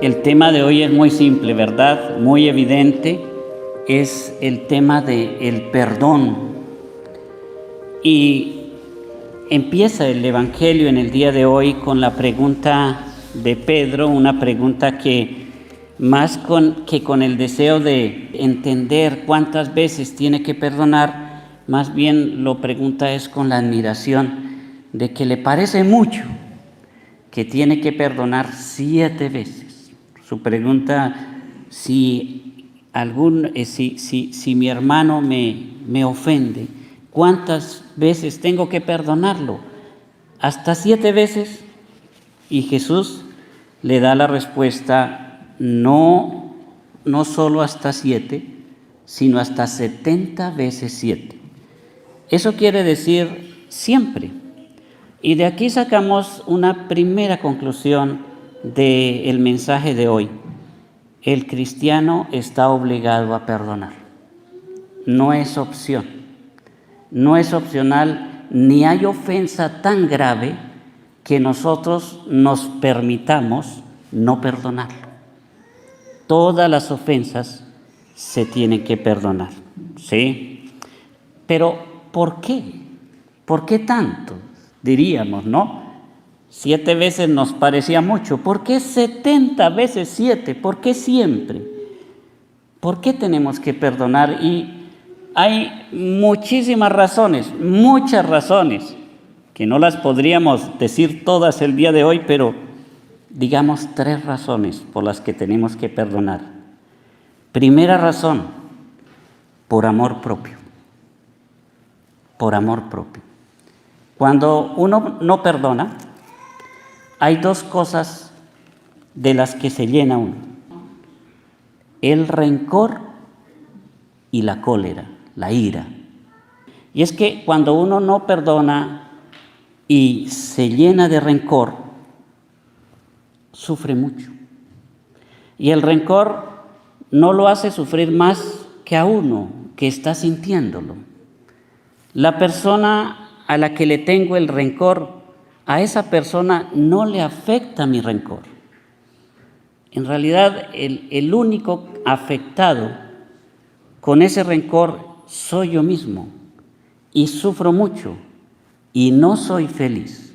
El tema de hoy es muy simple, ¿verdad? Muy evidente. Es el tema del perdón. Y empieza el Evangelio en el día de hoy con la pregunta de Pedro, una pregunta que más que con el deseo de entender cuántas veces tiene que perdonar, más bien lo pregunta es con la admiración de que le parece mucho que tiene que perdonar 7 veces. Su pregunta, si mi hermano me ofende, ¿cuántas veces tengo que perdonarlo? ¿Hasta 7 veces? Y Jesús le da la respuesta, no solo hasta 7, sino hasta 70 veces 7. Eso quiere decir siempre. Y de aquí sacamos una primera conclusión del mensaje de hoy. El cristiano está obligado a perdonar. No es opción. No es opcional, ni hay ofensa tan grave que nosotros nos permitamos no perdonarlo. Todas las ofensas se tienen que perdonar, ¿sí? Pero, ¿por qué? ¿Por qué tanto? Diríamos, ¿no? 7 veces nos parecía mucho. ¿Por qué 70 veces 7? ¿Por qué siempre? ¿Por qué tenemos que perdonar? Y hay muchísimas razones, muchas razones, que no las podríamos decir todas el día de hoy, pero digamos 3 razones por las que tenemos que perdonar. Primera razón, por amor propio. Por amor propio. Cuando uno no perdona, hay 2 cosas de las que se llena uno: el rencor y la cólera, la ira. Y es que cuando uno no perdona y se llena de rencor, sufre mucho. Y el rencor no lo hace sufrir más que a uno que está sintiéndolo. La persona a la que le tengo el rencor, a esa persona no le afecta mi rencor. En realidad, el único afectado con ese rencor soy yo mismo, y sufro mucho, y no soy feliz.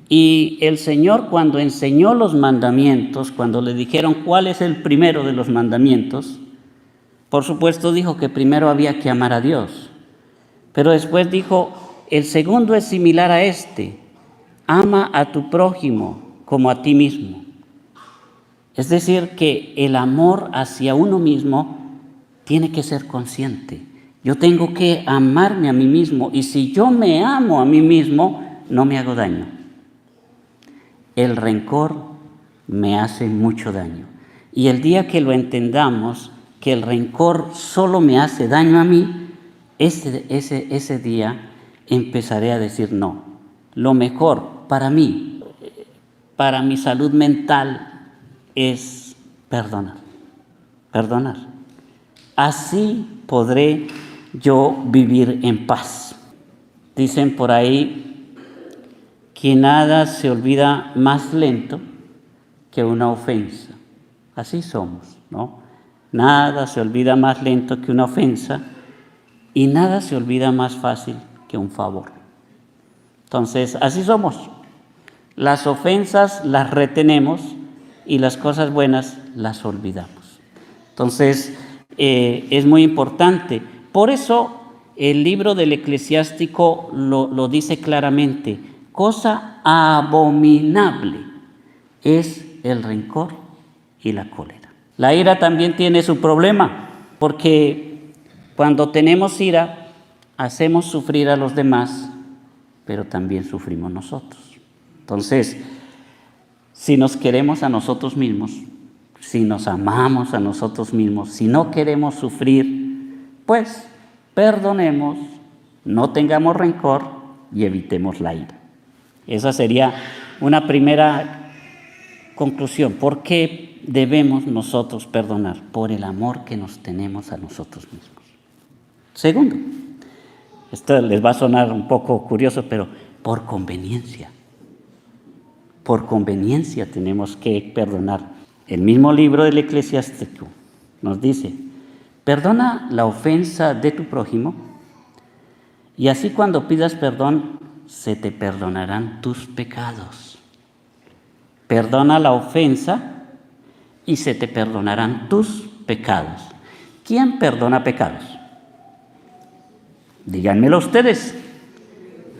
Y el Señor, cuando enseñó los mandamientos, cuando le dijeron cuál es el primero de los mandamientos, por supuesto dijo que primero había que amar a Dios. Pero después dijo, el segundo es similar a este: ama a tu prójimo como a ti mismo. Es decir, que el amor hacia uno mismo tiene que ser consciente. Yo tengo que amarme a mí mismo, y si yo me amo a mí mismo, no me hago daño. El rencor me hace mucho daño. Y el día que lo entendamos, que el rencor solo me hace daño a mí, ese día empezaré a decir no. Lo mejor para mí, para mi salud mental, es perdonar. Perdonar. Así podré yo vivir en paz. Dicen por ahí que nada se olvida más lento que una ofensa. Así somos, ¿no? Nada se olvida más lento que una ofensa, y nada se olvida más fácil que un favor. Entonces, así somos. Las ofensas las retenemos y las cosas buenas las olvidamos. Entonces, es muy importante. Por eso, el libro del Eclesiástico lo dice claramente: cosa abominable es el rencor y la cólera. La ira también tiene su problema, porque cuando tenemos ira, hacemos sufrir a los demás, pero también sufrimos nosotros. Entonces, si nos queremos a nosotros mismos, si nos amamos a nosotros mismos, si no queremos sufrir, pues perdonemos, no tengamos rencor y evitemos la ira. Esa sería una primera conclusión. ¿Por qué debemos nosotros perdonar? Por el amor que nos tenemos a nosotros mismos. Segundo, esto les va a sonar un poco curioso, pero por conveniencia. Por conveniencia tenemos que perdonar. El mismo libro del Eclesiástico nos dice, perdona la ofensa de tu prójimo, y así cuando pidas perdón, se te perdonarán tus pecados. Perdona la ofensa y se te perdonarán tus pecados. ¿Quién perdona pecados? Díganmelo ustedes.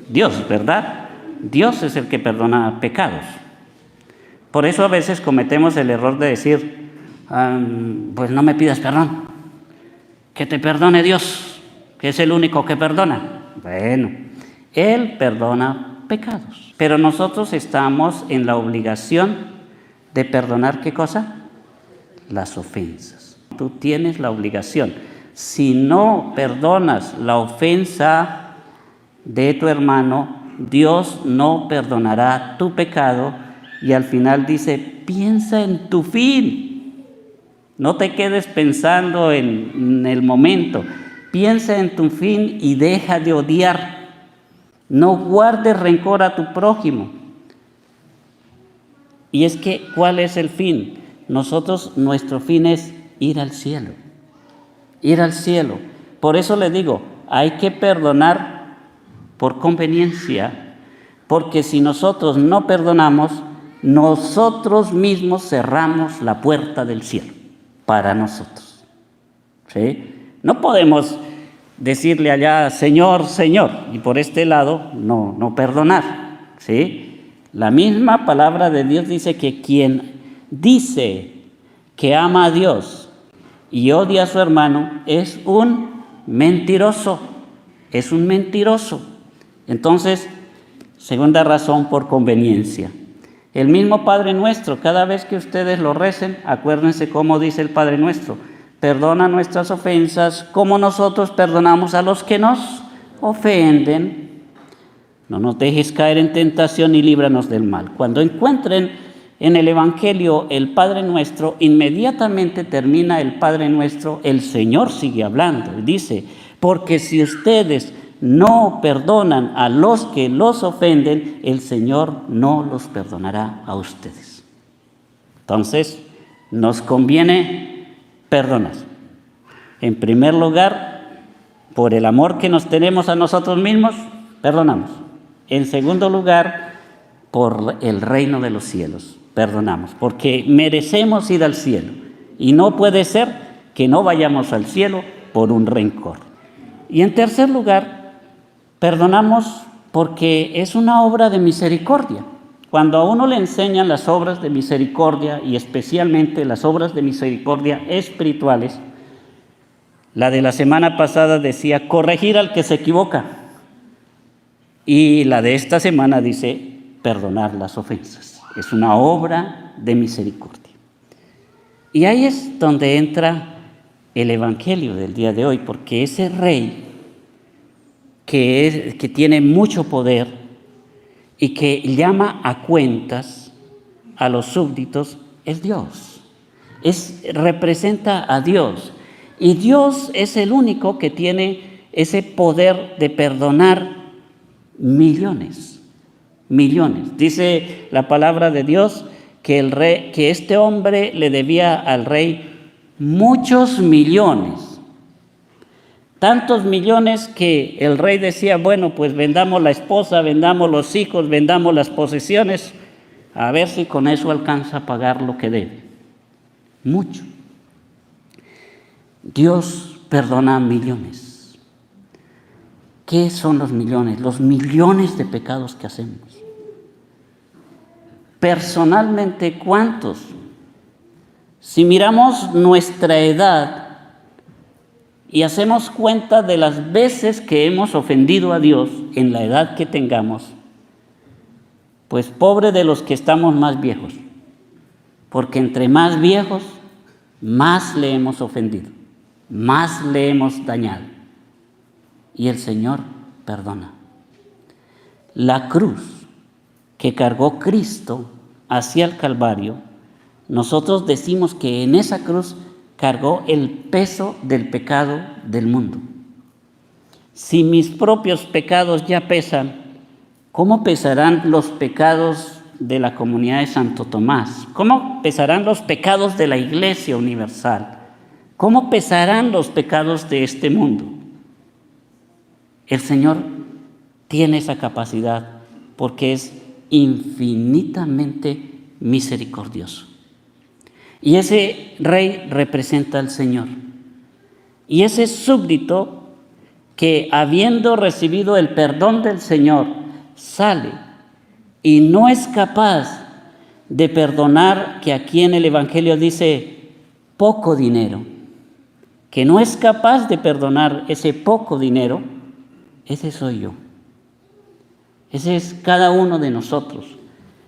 Dios, ¿verdad? Dios es el que perdona pecados. Por eso a veces cometemos el error de decir, pues no me pidas perdón, que te perdone Dios, que es el único que perdona. Bueno, Él perdona pecados, pero nosotros estamos en la obligación de perdonar, ¿qué cosa? Las ofensas. Tú tienes la obligación. Si no perdonas la ofensa de tu hermano, Dios no perdonará tu pecado, y al final dice, piensa en tu fin. No te quedes pensando en el momento. Piensa en tu fin y deja de odiar. No guardes rencor a tu prójimo. Y es que, ¿cuál es el fin? Nuestro fin es ir al cielo. Ir al cielo. Por eso le digo, hay que perdonar por conveniencia, porque si nosotros no perdonamos, nosotros mismos cerramos la puerta del cielo para nosotros. ¿Sí? No podemos decirle allá, Señor, Señor, y por este lado no perdonar. ¿Sí? La misma palabra de Dios dice que quien dice que ama a Dios y odia a su hermano es un mentiroso. Es un mentiroso. Entonces, segunda razón, por conveniencia. El mismo Padre Nuestro, cada vez que ustedes lo recen, acuérdense cómo dice el Padre Nuestro. Perdona nuestras ofensas como nosotros perdonamos a los que nos ofenden. No nos dejes caer en tentación y líbranos del mal. Cuando encuentren en el Evangelio el Padre Nuestro, inmediatamente termina el Padre Nuestro, el Señor sigue hablando y dice, porque si ustedes no perdonan a los que los ofenden, el Señor no los perdonará a ustedes. Entonces, nos conviene perdonar. En primer lugar, por el amor que nos tenemos a nosotros mismos, perdonamos. En segundo lugar, por el reino de los cielos, perdonamos, porque merecemos ir al cielo. Y no puede ser que no vayamos al cielo por un rencor. Y en tercer lugar, perdonamos porque es una obra de misericordia. Cuando a uno le enseñan las obras de misericordia, y especialmente las obras de misericordia espirituales, la de la semana pasada decía corregir al que se equivoca, y la de esta semana dice perdonar las ofensas. Es una obra de misericordia. Y ahí es donde entra el Evangelio del día de hoy, porque ese rey que tiene mucho poder y que llama a cuentas a los súbditos es Dios. Representa a Dios. Y Dios es el único que tiene ese poder de perdonar millones. Dice la palabra de Dios que este hombre le debía al rey muchos millones. Tantos millones que el rey decía, bueno, pues vendamos la esposa, vendamos los hijos, vendamos las posesiones, a ver si con eso alcanza a pagar lo que debe. Mucho. Dios perdona millones. ¿Qué son los millones? Los millones de pecados que hacemos. Personalmente, ¿cuántos? Si miramos nuestra edad y hacemos cuenta de las veces que hemos ofendido a Dios en la edad que tengamos, pues pobre de los que estamos más viejos, porque entre más viejos, más le hemos ofendido, más le hemos dañado. Y el Señor perdona. La cruz que cargó Cristo hacia el Calvario, nosotros decimos que en esa cruz cargó el peso del pecado del mundo. Si mis propios pecados ya pesan, ¿cómo pesarán los pecados de la comunidad de Santo Tomás? ¿Cómo pesarán los pecados de la Iglesia Universal? ¿Cómo pesarán los pecados de este mundo? El Señor tiene esa capacidad porque es infinitamente misericordioso. Y ese rey representa al Señor. Y ese súbdito que, habiendo recibido el perdón del Señor, sale y no es capaz de perdonar, que aquí en el Evangelio dice poco dinero, que no es capaz de perdonar ese poco dinero, ese soy yo. Ese es cada uno de nosotros.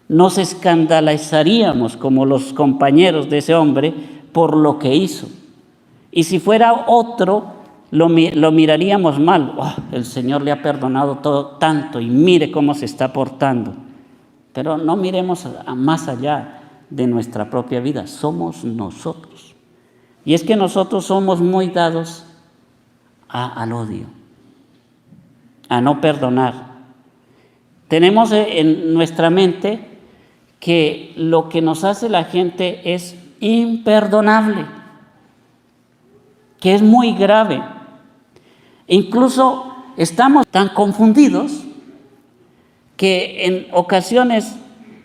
Nos escandalizaríamos como los compañeros de ese hombre por lo que hizo. Y si fuera otro, lo miraríamos mal. Oh, el Señor le ha perdonado todo tanto y mire cómo se está portando. Pero no miremos más allá de nuestra propia vida. Somos nosotros. Y es que nosotros somos muy dados al odio, a no perdonar. Tenemos en nuestra mente que lo que nos hace la gente es imperdonable, que es muy grave. Incluso estamos tan confundidos que en ocasiones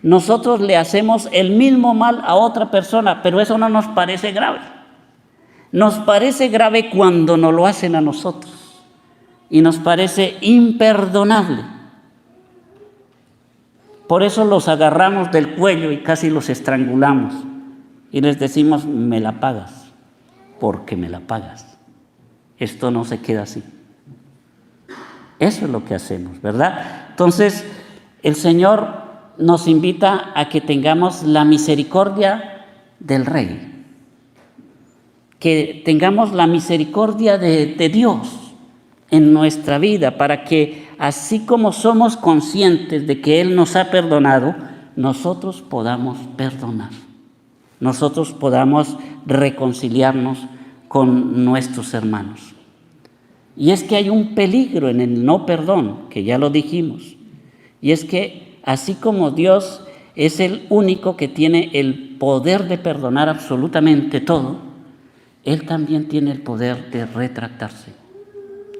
nosotros le hacemos el mismo mal a otra persona, pero eso no nos parece grave. Nos parece grave cuando nos lo hacen a nosotros y nos parece imperdonable. Por eso los agarramos del cuello y casi los estrangulamos y les decimos: me la pagas, porque me la pagas. Esto no se queda así. Eso es lo que hacemos, ¿verdad? Entonces, el Señor nos invita a que tengamos la misericordia del Rey, que tengamos la misericordia de Dios en nuestra vida, para que así como somos conscientes de que Él nos ha perdonado, nosotros podamos perdonar, nosotros podamos reconciliarnos con nuestros hermanos. Y es que hay un peligro en el no perdón, que ya lo dijimos, y es que así como Dios es el único que tiene el poder de perdonar absolutamente todo, Él también tiene el poder de retractarse.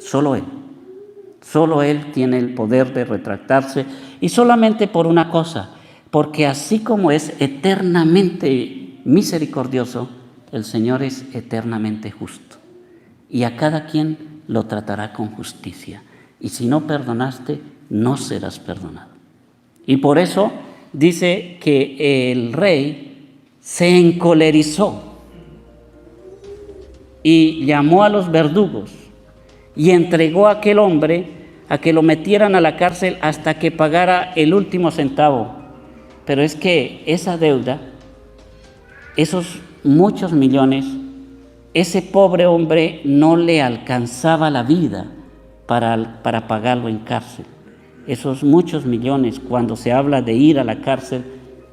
Solo Él tiene el poder de retractarse, y solamente por una cosa, porque así como es eternamente misericordioso, el Señor es eternamente justo, y a cada quien lo tratará con justicia, y si no perdonaste, no serás perdonado. Y por eso dice que el rey se encolerizó y llamó a los verdugos y entregó a aquel hombre a que lo metieran a la cárcel hasta que pagara el último centavo. Pero es que esa deuda, esos muchos millones, ese pobre hombre no le alcanzaba la vida para pagarlo en cárcel. Esos muchos millones, cuando se habla de ir a la cárcel,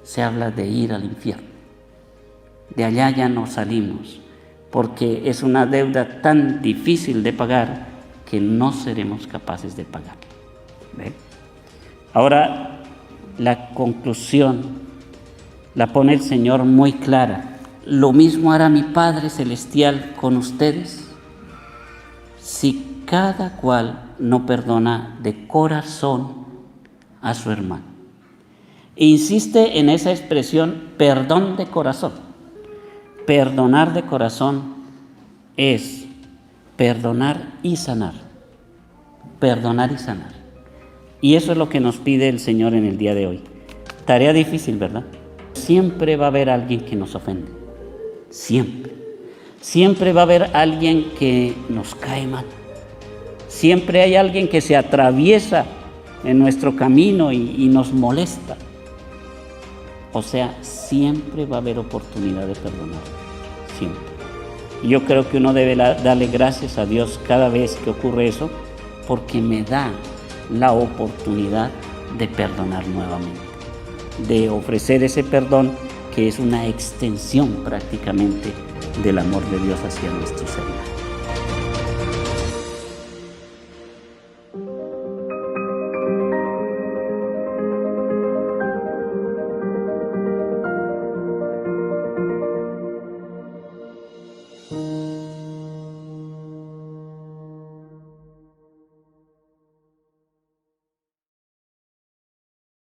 se habla de ir al infierno. De allá ya no salimos, porque es una deuda tan difícil de pagar que no seremos capaces de pagar. ¿Ve? Ahora, la conclusión la pone el Señor muy clara. Lo mismo hará mi Padre Celestial con ustedes si cada cual no perdona de corazón a su hermano. E insiste en esa expresión, perdón de corazón. Perdonar de corazón es perdonar y sanar. Perdonar y sanar. Y eso es lo que nos pide el Señor en el día de hoy. Tarea difícil, ¿verdad? Siempre va a haber alguien que nos ofende. Siempre. Siempre va a haber alguien que nos cae mal. Siempre hay alguien que se atraviesa en nuestro camino y nos molesta. O sea, siempre va a haber oportunidad de perdonar. Siempre. Y yo creo que uno debe darle gracias a Dios cada vez que ocurre eso, porque me da la oportunidad de perdonar nuevamente, de ofrecer ese perdón que es una extensión prácticamente del amor de Dios hacia nuestros hermanos. Amén.